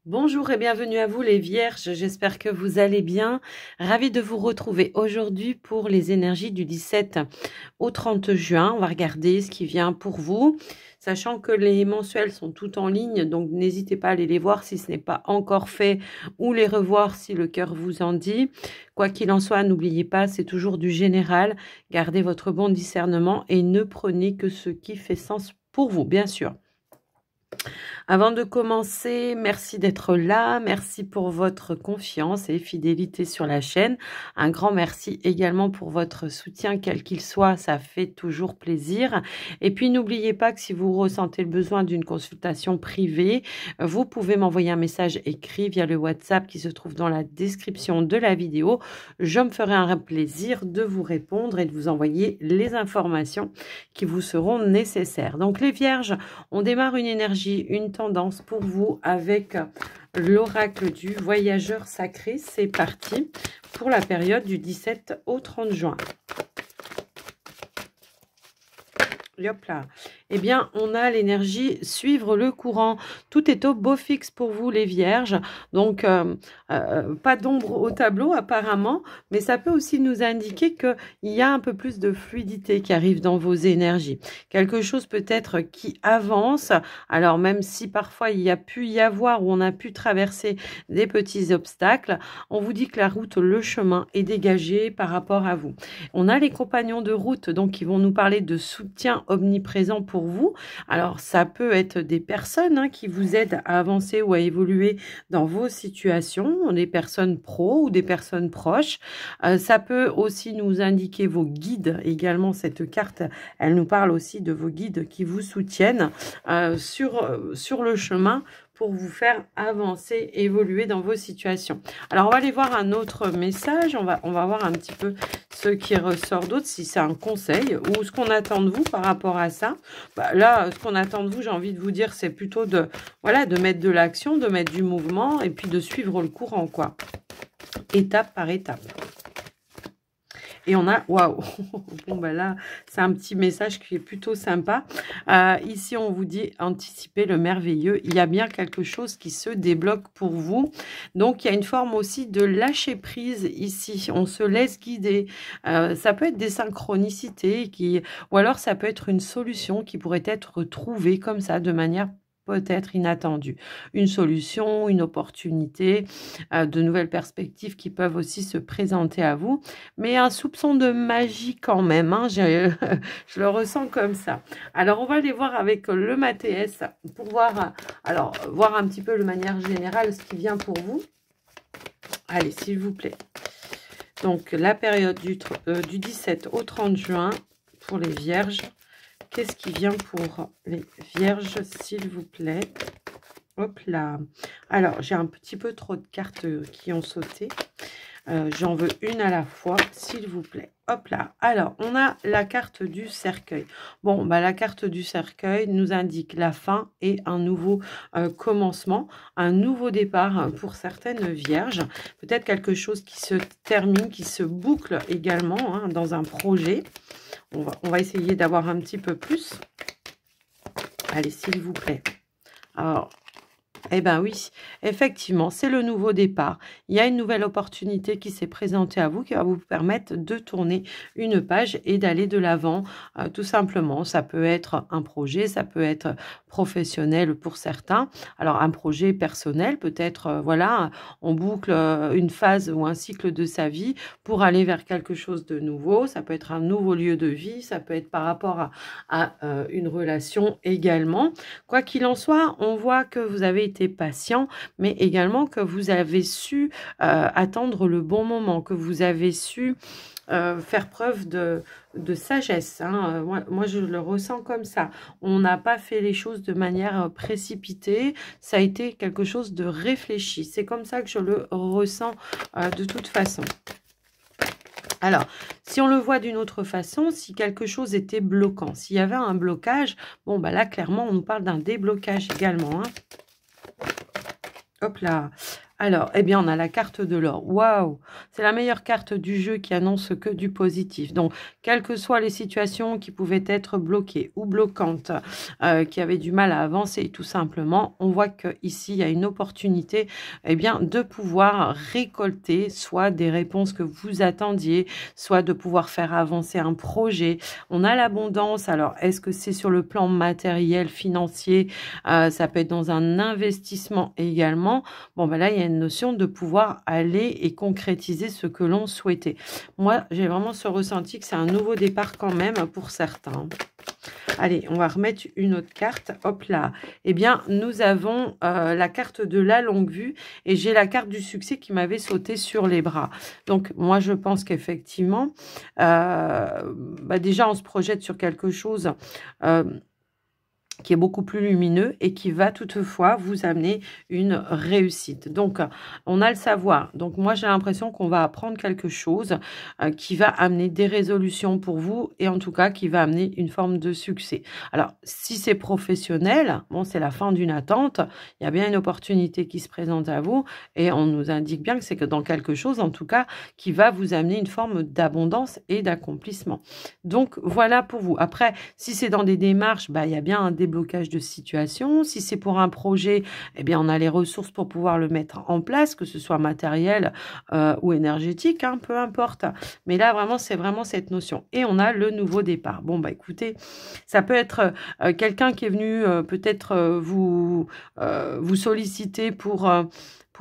Bonjour et bienvenue à vous les Vierges, j'espère que vous allez bien. Ravie de vous retrouver aujourd'hui pour les énergies du 17 au 30 juin. On va regarder ce qui vient pour vous, sachant que les mensuels sont tout en ligne, donc n'hésitez pas à aller les voir si ce n'est pas encore fait ou les revoir si le cœur vous en dit. Quoi qu'il en soit, n'oubliez pas, c'est toujours du général. Gardez votre bon discernement et ne prenez que ce qui fait sens pour vous, bien sûr. Avant de commencer, merci d'être là, merci pour votre confiance et fidélité sur la chaîne. Un grand merci également pour votre soutien, quel qu'il soit, ça fait toujours plaisir. Et puis n'oubliez pas que si vous ressentez le besoin d'une consultation privée, vous pouvez m'envoyer un message écrit via le WhatsApp qui se trouve dans la description de la vidéo. Je me ferai un plaisir de vous répondre et de vous envoyer les informations qui vous seront nécessaires. Donc les Vierges, on démarre une énergie, une tendance pour vous avec l'oracle du voyageur sacré. C'est parti pour la période du 17 au 30 juin. Hop là. Eh bien, on a l'énergie suivre le courant. Tout est au beau fixe pour vous, les Vierges. Donc, pas d'ombre au tableau, apparemment. Mais ça peut aussi nous indiquer qu'il y a un peu plus de fluidité qui arrive dans vos énergies. Quelque chose peut-être qui avance. Alors, même si parfois il y a pu y avoir ou on a pu traverser des petits obstacles, on vous dit que la route, le chemin est dégagé par rapport à vous. On a les compagnons de route, donc, qui vont nous parler de soutien omniprésent pour vous. Alors, ça peut être des personnes qui vous aident à avancer ou à évoluer dans vos situations, des personnes pro ou des personnes proches. Ça peut aussi nous indiquer vos guides. Également, cette carte, elle nous parle aussi de vos guides qui vous soutiennent sur le chemin pour vous faire avancer, évoluer dans vos situations. Alors, on va aller voir un autre message. On va voir un petit peu ce qui ressort d'autre, si c'est un conseil ou ce qu'on attend de vous par rapport à ça. Là, ce qu'on attend de vous, j'ai envie de vous dire, c'est plutôt de mettre de l'action, de mettre du mouvement et puis de suivre le courant, quoi. Étape par étape. Et on a, waouh, bon là, c'est un petit message qui est plutôt sympa. Ici, on vous dit anticiper le merveilleux. Il y a bien quelque chose qui se débloque pour vous. Donc, il y a une forme aussi de lâcher prise ici. On se laisse guider. Ça peut être des synchronicités ou alors ça peut être une solution qui pourrait être trouvée comme ça de manière peut-être inattendue. Une solution, une opportunité, de nouvelles perspectives qui peuvent aussi se présenter à vous. Mais un soupçon de magie quand même, je le ressens comme ça. Alors, on va aller voir avec le Mathéès pour voir, voir un petit peu de manière générale ce qui vient pour vous. Allez, s'il vous plaît. Donc, la période du 17 au 30 juin pour les Vierges. Qu'est-ce qui vient pour les Vierges, s'il vous plaît? Hop là. Alors, j'ai un petit peu trop de cartes qui ont sauté. J'en veux une à la fois, s'il vous plaît. Hop là. Alors, on a la carte du cercueil. Bon, la carte du cercueil nous indique la fin et un nouveau commencement, un nouveau départ pour certaines vierges. Peut-être quelque chose qui se termine, qui se boucle également dans un projet. On va essayer d'avoir un petit peu plus. Allez, s'il vous plaît. Alors, eh bien oui, effectivement, c'est le nouveau départ. Il y a une nouvelle opportunité qui s'est présentée à vous, qui va vous permettre de tourner une page et d'aller de l'avant, tout simplement. Ça peut être un projet, ça peut être professionnel pour certains. Alors, un projet personnel, peut-être, voilà, on boucle une phase ou un cycle de sa vie pour aller vers quelque chose de nouveau. Ça peut être un nouveau lieu de vie, ça peut être par rapport à une relation également. Quoi qu'il en soit, on voit que vous avez été patient, mais également que vous avez su attendre le bon moment, que vous avez su faire preuve de sagesse. Moi, je le ressens comme ça. On n'a pas fait les choses de manière précipitée. Ça a été quelque chose de réfléchi. C'est comme ça que je le ressens de toute façon. Alors, si on le voit d'une autre façon, si quelque chose était bloquant, s'il y avait un blocage, bon, là, clairement, on nous parle d'un déblocage également. Hop là. Alors, eh bien, on a la carte de l'or. Waouh! C'est la meilleure carte du jeu qui annonce que du positif. Donc, quelles que soient les situations qui pouvaient être bloquées ou bloquantes, qui avaient du mal à avancer, tout simplement, on voit qu'ici, il y a une opportunité, eh bien, de pouvoir récolter soit des réponses que vous attendiez, soit de pouvoir faire avancer un projet. On a l'abondance. Alors, est-ce que c'est sur le plan matériel, financier? Ça peut être dans un investissement également. Bon, ben là, il y a une notion de pouvoir aller et concrétiser ce que l'on souhaitait. Moi, j'ai vraiment ce ressenti que c'est un nouveau départ quand même pour certains. Allez, on va remettre une autre carte. Hop là. Eh bien, nous avons la carte de la longue vue et j'ai la carte du succès qui m'avait sauté sur les bras. Donc, moi, je pense qu'effectivement, déjà, on se projette sur quelque chose qui est beaucoup plus lumineux et qui va toutefois vous amener une réussite. Donc, on a le savoir. Donc, moi, j'ai l'impression qu'on va apprendre quelque chose qui va amener des résolutions pour vous et en tout cas, qui va amener une forme de succès. Alors, si c'est professionnel, bon, c'est la fin d'une attente. Il y a bien une opportunité qui se présente à vous et on nous indique bien que c'est que dans quelque chose, en tout cas, qui va vous amener une forme d'abondance et d'accomplissement. Donc, voilà pour vous. Après, si c'est dans des démarches, il y a bien un déblocage de situation. Si c'est pour un projet, eh bien, on a les ressources pour pouvoir le mettre en place, que ce soit matériel ou énergétique, hein, peu importe. Mais là, vraiment, c'est vraiment cette notion. Et on a le nouveau départ. Bon, écoutez, ça peut être quelqu'un qui est venu peut-être vous solliciter pour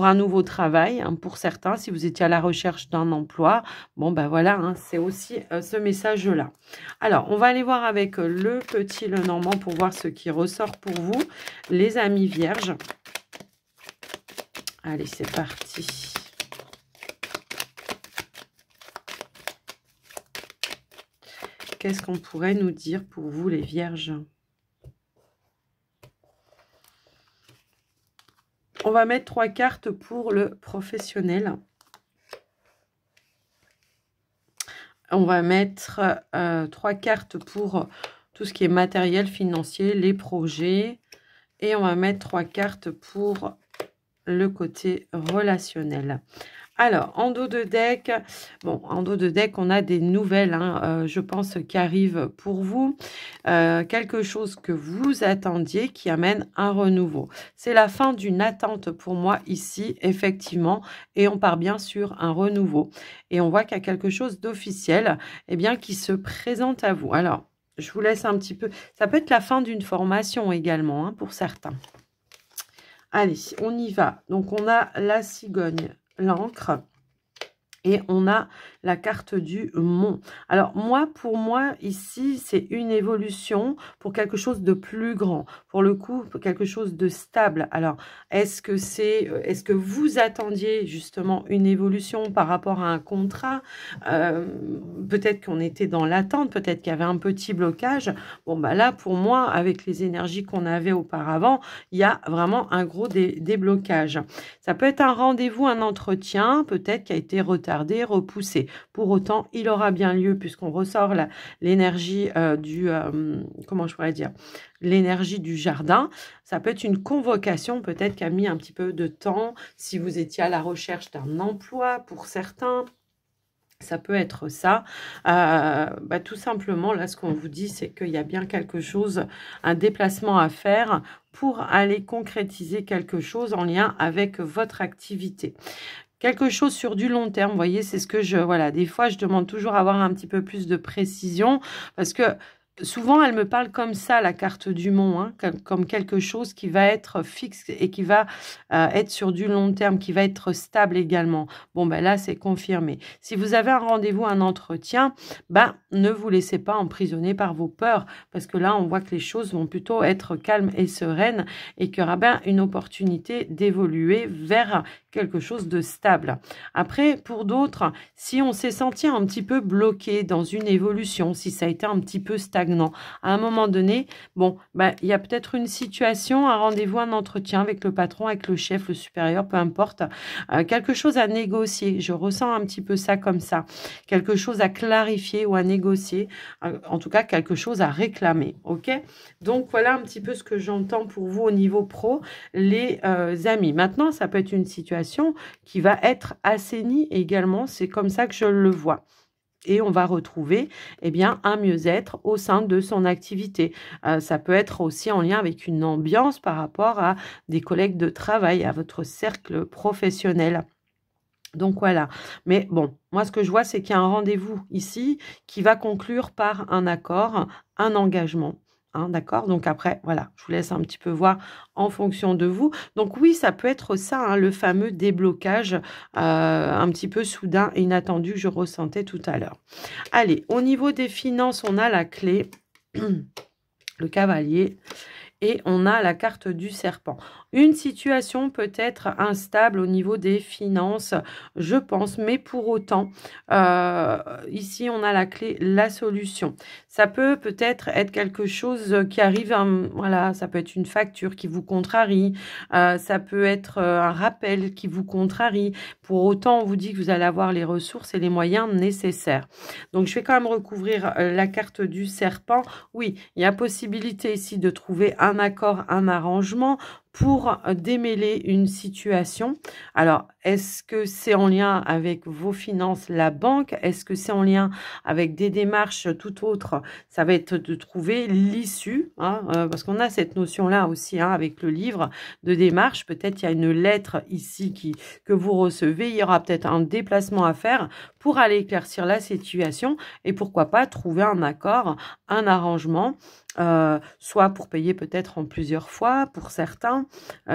un nouveau travail, hein, pour certains, si vous étiez à la recherche d'un emploi. Bon, voilà, hein, c'est aussi ce message-là. Alors, on va aller voir avec le petit Lenormand pour voir ce qui ressort pour vous, les amis vierges. Allez, c'est parti. Qu'est-ce qu'on pourrait nous dire pour vous, les vierges ? On va mettre 3 cartes pour le professionnel. On va mettre 3 cartes pour tout ce qui est matériel, financier, les projets. Et on va mettre 3 cartes pour le côté relationnel. Alors, en dos de deck, on a des nouvelles, hein, je pense, qui arrivent pour vous. Quelque chose que vous attendiez qui amène un renouveau. C'est la fin d'une attente pour moi ici, effectivement, et on part bien sur un renouveau. Et on voit qu'il y a quelque chose d'officiel, eh bien, qui se présente à vous. Alors, je vous laisse un petit peu... Ça peut être la fin d'une formation également, hein, pour certains. Allez, on y va. Donc, on a la cigogne, l'encre et on a la carte du mont. Alors, pour moi, ici, c'est une évolution pour quelque chose de plus grand. Pour le coup, pour quelque chose de stable. Alors, est-ce que vous attendiez justement une évolution par rapport à un contrat? Peut-être qu'on était dans l'attente, peut-être qu'il y avait un petit blocage. Bon, là, pour moi, avec les énergies qu'on avait auparavant, il y a vraiment un gros déblocage. Ça peut être un rendez-vous, un entretien, peut-être qui a été retardé, repoussé. Pour autant, il aura bien lieu puisqu'on ressort l'énergie comment je pourrais dire, l'énergie du jardin. Ça peut être une convocation, peut-être qui a mis un petit peu de temps. Si vous étiez à la recherche d'un emploi, pour certains, ça peut être ça. Tout simplement, là, ce qu'on vous dit, c'est qu'il y a bien quelque chose, un déplacement à faire pour aller concrétiser quelque chose en lien avec votre activité. Quelque chose sur du long terme, vous voyez, c'est ce que voilà, des fois, je demande toujours à avoir un petit peu plus de précision parce que souvent, elle me parle comme ça, la carte du mont, hein, comme quelque chose qui va être fixe et qui va être sur du long terme, qui va être stable également. Bon, là, c'est confirmé. Si vous avez un rendez-vous, un entretien, ne vous laissez pas emprisonner par vos peurs, parce que là, on voit que les choses vont plutôt être calmes et sereines et qu'il y aura bien une opportunité d'évoluer vers quelque chose de stable. Après, pour d'autres, si on s'est senti un petit peu bloqué dans une évolution, si ça a été un petit peu stagnant, stagnant. À un moment donné, bon, il y a peut-être une situation, un rendez-vous, un entretien avec le patron, avec le chef, le supérieur, peu importe. Quelque chose à négocier. Je ressens un petit peu ça comme ça. Quelque chose à clarifier ou à négocier. En tout cas, quelque chose à réclamer. OK? Donc, voilà un petit peu ce que j'entends pour vous au niveau pro, les amis. Maintenant, ça peut être une situation qui va être assainie également. C'est comme ça que je le vois. Et on va retrouver eh bien, un mieux-être au sein de son activité. Ça peut être aussi en lien avec une ambiance par rapport à des collègues de travail, à votre cercle professionnel. Donc voilà. Mais bon, moi ce que je vois, c'est qu'il y a un rendez-vous ici qui va conclure par un accord, un engagement. Hein, d'accord? Donc après, voilà, je vous laisse un petit peu voir en fonction de vous. Donc oui, ça peut être ça, hein, le fameux déblocage un petit peu soudain et inattendu que je ressentais tout à l'heure. Allez, au niveau des finances, on a la clé, le cavalier. Et on a la carte du serpent. Une situation peut être instable au niveau des finances, je pense, mais pour autant, ici, on a la clé, la solution. Ça peut-être être quelque chose qui arrive, voilà, ça peut être une facture qui vous contrarie, ça peut être un rappel qui vous contrarie. Pour autant, on vous dit que vous allez avoir les ressources et les moyens nécessaires. Donc, je vais quand même recouvrir la carte du serpent. Oui, il y a possibilité ici de trouver un accord, un arrangement pour démêler une situation. Alors, est-ce que c'est en lien avec vos finances, la banque? Est-ce que c'est en lien avec des démarches tout autres? Ça va être de trouver l'issue, hein, parce qu'on a cette notion-là aussi, hein, avec le livre de démarche. Peut-être il y a une lettre ici que vous recevez. Il y aura peut-être un déplacement à faire pour aller éclaircir la situation et pourquoi pas trouver un accord, un arrangement. Soit pour payer peut-être en plusieurs fois pour certains,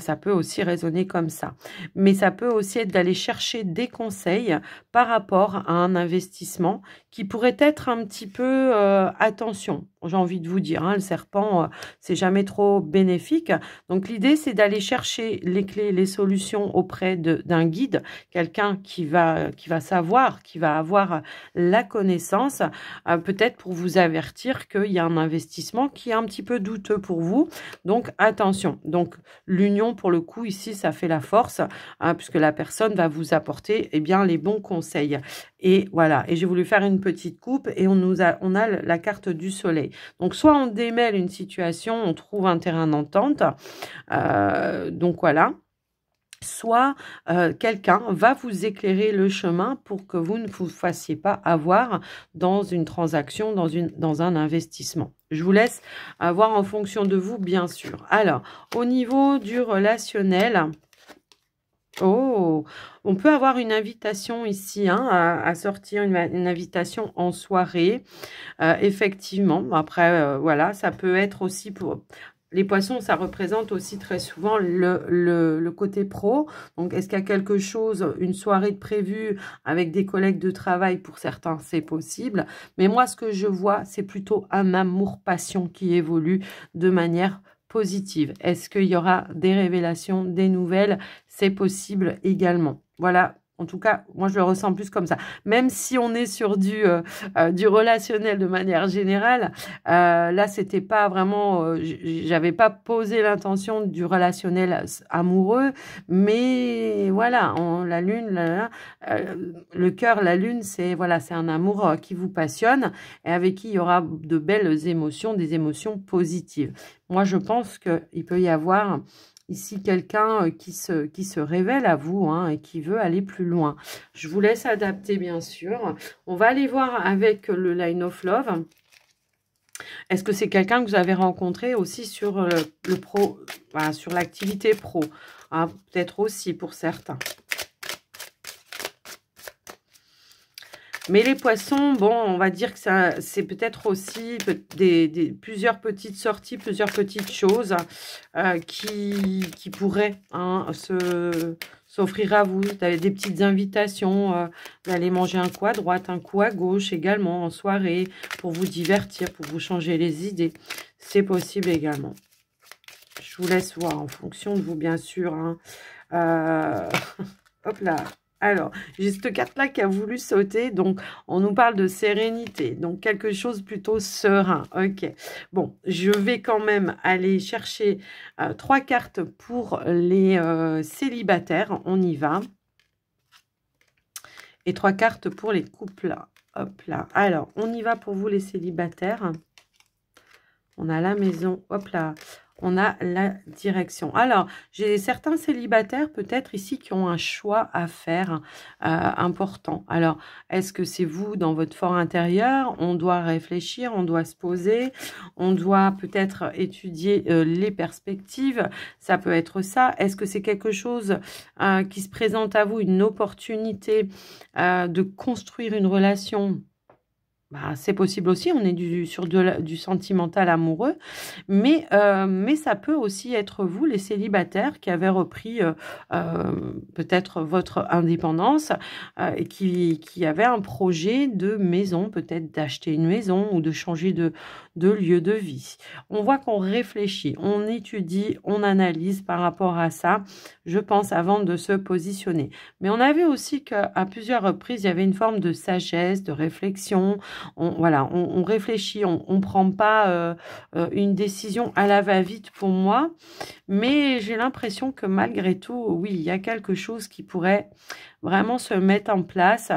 ça peut aussi résonner comme ça. Mais ça peut aussi être d'aller chercher des conseils par rapport à un investissement qui pourrait être un petit peu attention. J'ai envie de vous dire, hein, le serpent, c'est jamais trop bénéfique. Donc l'idée, c'est d'aller chercher les clés, les solutions auprès d'un guide, quelqu'un qui va savoir, qui va avoir la connaissance, peut-être pour vous avertir qu'il y a un investissement qui est un petit peu douteux pour vous. Donc, attention. Donc, l'union, pour le coup, ici, ça fait la force, hein, puisque la personne va vous apporter eh bien, les bons conseils. Et voilà. Et j'ai voulu faire une petite coupe et on a la carte du soleil. Donc, soit on démêle une situation, on trouve un terrain d'entente. Donc, voilà. Soit quelqu'un va vous éclairer le chemin pour que vous ne vous fassiez pas avoir dans une transaction, dans un investissement. Je vous laisse voir en fonction de vous, bien sûr. Alors, au niveau du relationnel, oh, on peut avoir une invitation ici, hein, à sortir, une invitation en soirée, effectivement. Après, voilà, ça peut être aussi pour... Les poissons, ça représente aussi très souvent le côté pro. Donc, est-ce qu'il y a quelque chose, une soirée de prévue avec des collègues de travail? Pour certains, c'est possible. Mais moi, ce que je vois, c'est plutôt un amour-passion qui évolue de manière positive. Est-ce qu'il y aura des révélations, des nouvelles? C'est possible également. Voilà. En tout cas, moi, je le ressens plus comme ça. Même si on est sur du relationnel de manière générale, là, c'était pas vraiment... j'avais pas posé l'intention du relationnel amoureux, mais voilà, la lune, le cœur, la lune, c'est voilà, c'est un amour qui vous passionne et avec qui il y aura de belles émotions, des émotions positives. Moi, je pense qu'il peut y avoir... ici, quelqu'un qui se révèle à vous, hein, et qui veut aller plus loin. Je vous laisse adapter, bien sûr. On va aller voir avec le Line of Love. Est-ce que c'est quelqu'un que vous avez rencontré aussi sur le pro, voilà, sur l'activité pro, hein, peut-être aussi pour certains. Mais les poissons, bon, on va dire que c'est peut-être aussi plusieurs petites sorties, plusieurs petites choses qui pourraient, hein, s'offrir à vous. Vous avez des petites invitations d'aller manger un coup à droite, un coup à gauche également en soirée pour vous divertir, pour vous changer les idées. C'est possible également. Je vous laisse voir en fonction de vous, bien sûr. Hein. Hop là. Alors, j'ai cette carte-là qui a voulu sauter, donc on nous parle de sérénité, donc quelque chose plutôt serein. Ok, bon, je vais quand même aller chercher 3 cartes pour les célibataires, on y va. Et 3 cartes pour les couples. Hop là. Alors, on y va pour vous les célibataires. On a la maison, hop là. On a la direction. Alors, j'ai certains célibataires peut-être ici qui ont un choix à faire important. Alors, est-ce que c'est vous dans votre fort intérieur? On doit réfléchir, on doit se poser, on doit peut-être étudier les perspectives. Ça peut être ça. Est-ce que c'est quelque chose qui se présente à vous, une opportunité de construire une relation? Bah, c'est possible aussi, on est sur du sentimental amoureux, mais ça peut aussi être vous, les célibataires, qui avez repris peut-être votre indépendance et qui avez un projet de maison, peut-être d'acheter une maison ou de changer de lieu de vie. On voit qu'on réfléchit, on étudie, on analyse par rapport à ça, je pense, avant de se positionner. Mais on a vu aussi qu'à plusieurs reprises, il y avait une forme de sagesse, de réflexion. Voilà, on réfléchit, on ne prend pas une décision à la va-vite pour moi, mais j'ai l'impression que malgré tout, oui, il y a quelque chose qui pourrait vraiment se mettre en place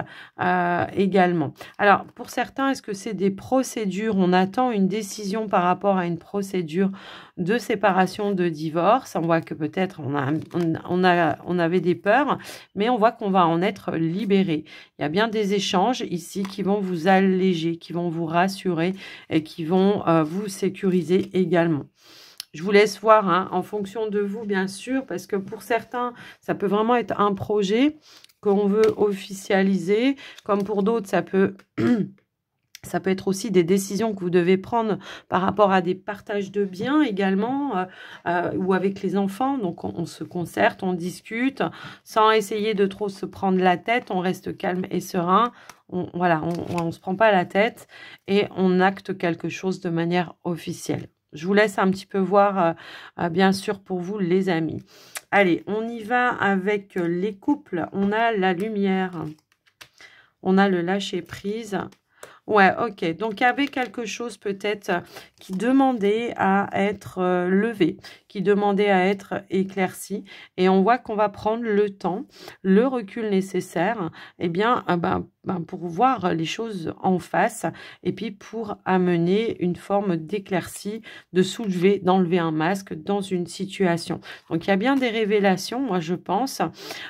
également. Alors, pour certains, est-ce que c'est des procédures? On attend une décision par rapport à une procédure de séparation, de divorce. On voit que peut-être on avait des peurs, mais on voit qu'on va en être libéré. Il y a bien des échanges ici qui vont vous alléger, qui vont vous rassurer et qui vont vous sécuriser également. Je vous laisse voir hein, en fonction de vous, bien sûr, parce que pour certains, ça peut vraiment être un projet qu'on veut officialiser, comme pour d'autres, ça peut être aussi des décisions que vous devez prendre par rapport à des partages de biens également, ou avec les enfants. Donc, on se concerte, on discute, sans essayer de trop se prendre la tête. On reste calme et serein. Voilà, on ne se prend pas la tête et on acte quelque chose de manière officielle. Je vous laisse un petit peu voir, bien sûr, pour vous, les amis. Allez, on y va avec les couples. On a la lumière. On a le lâcher-prise. Ouais, ok. Donc, il y avait quelque chose peut-être qui demandait à être levé, qui demandait à être éclairci. Et on voit qu'on va prendre le temps, le recul nécessaire, eh bien, pour voir les choses en face et puis pour amener une forme d'éclaircie, de soulever, d'enlever un masque dans une situation. Donc, il y a bien des révélations, moi, je pense,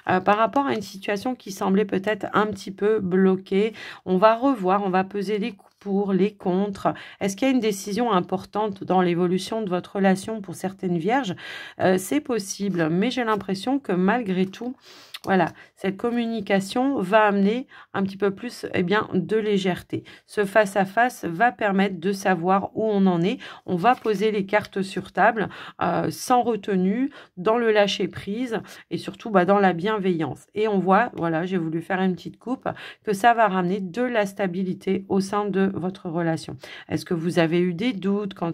par rapport à une situation qui semblait peut-être un petit peu bloquée. On va revoir, on va peser les pour, les contre. Est-ce qu'il y a une décision importante dans l'évolution de votre relation pour certaines vierges? C'est possible, mais j'ai l'impression que malgré tout, voilà, cette communication va amener un petit peu plus de légèreté. Ce face-à-face va permettre de savoir où on en est. On va poser les cartes sur table sans retenue, dans le lâcher-prise et surtout dans la bienveillance. Et on voit, voilà, j'ai voulu faire une petite coupe, que ça va ramener de la stabilité au sein de votre relation. Est-ce que vous avez eu des doutes quant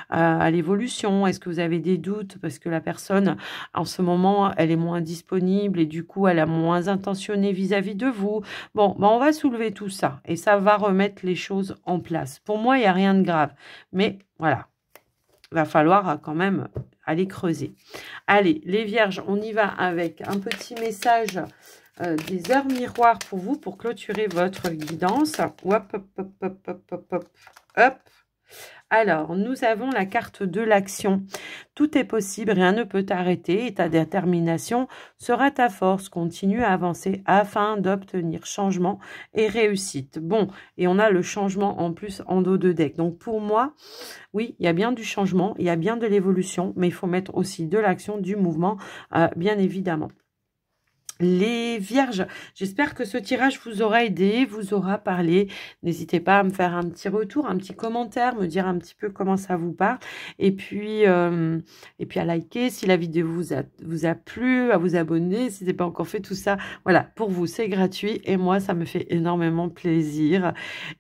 à l'évolution? Est-ce que vous avez des doutes parce que la personne, en ce moment, elle est moins disponible et du coup, elle a moins intentionné vis-à-vis de vous? Bon, on va soulever tout ça et ça va remettre les choses en place. Pour moi, il n'y a rien de grave. Mais voilà, il va falloir quand même aller creuser. Allez, les vierges, on y va avec un petit message des heures miroirs pour vous, pour clôturer votre guidance. Hop, hop, hop, hop, hop, hop, hop, hop. Alors, nous avons la carte de l'action. Tout est possible, rien ne peut t'arrêter et ta détermination sera ta force. Continue à avancer afin d'obtenir changement et réussite. Bon, et on a le changement en plus en dos de deck. Donc, pour moi, oui, il y a bien du changement, il y a bien de l'évolution, mais il faut mettre aussi de l'action, du mouvement, bien évidemment. Les vierges, j'espère que ce tirage vous aura aidé, vous aura parlé. N'hésitez pas à me faire un petit retour, un petit commentaire, me dire un petit peu comment ça vous parle. Et puis à liker si la vidéo vous a plu, à vous abonner si ce n'est pas encore fait, tout ça. Voilà, pour vous, c'est gratuit et moi, ça me fait énormément plaisir.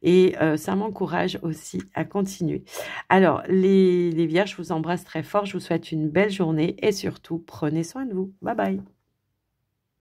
Et ça m'encourage aussi à continuer. Alors, les vierges, je vous embrasse très fort. Je vous souhaite une belle journée et surtout, prenez soin de vous. Bye bye.